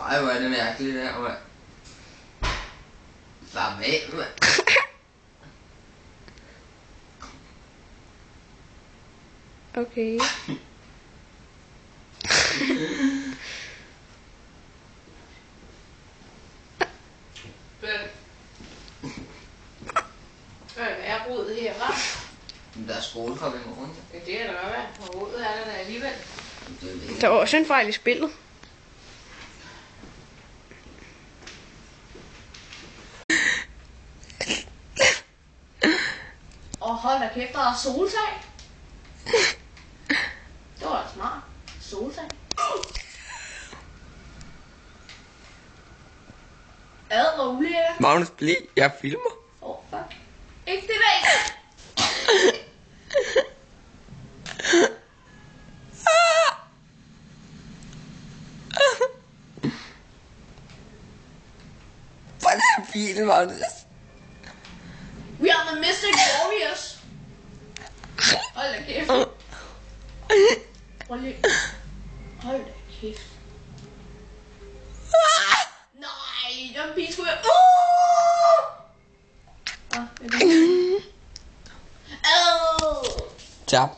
Ej, hvor er det mærkeligt der, mand. Slap af, mand. Okay. Hvad er rodet her, hva'? Der er skolekop i morgen. Ja, det er der godt være. Og rodet er der da alligevel. Der var også en fejl i spillet. Og hold da kæft, der er soltag. Det var da smart. Soltag. Ad, hvor ulækkert. Magnus, bliv. Jeg filmer. Fuck. Ikke det der. Hvor er det fint, Magnus? We are the Mystic Warriors. Hold da kæft. Hold da kæft. Nej, den pige skulle jeg... Tap.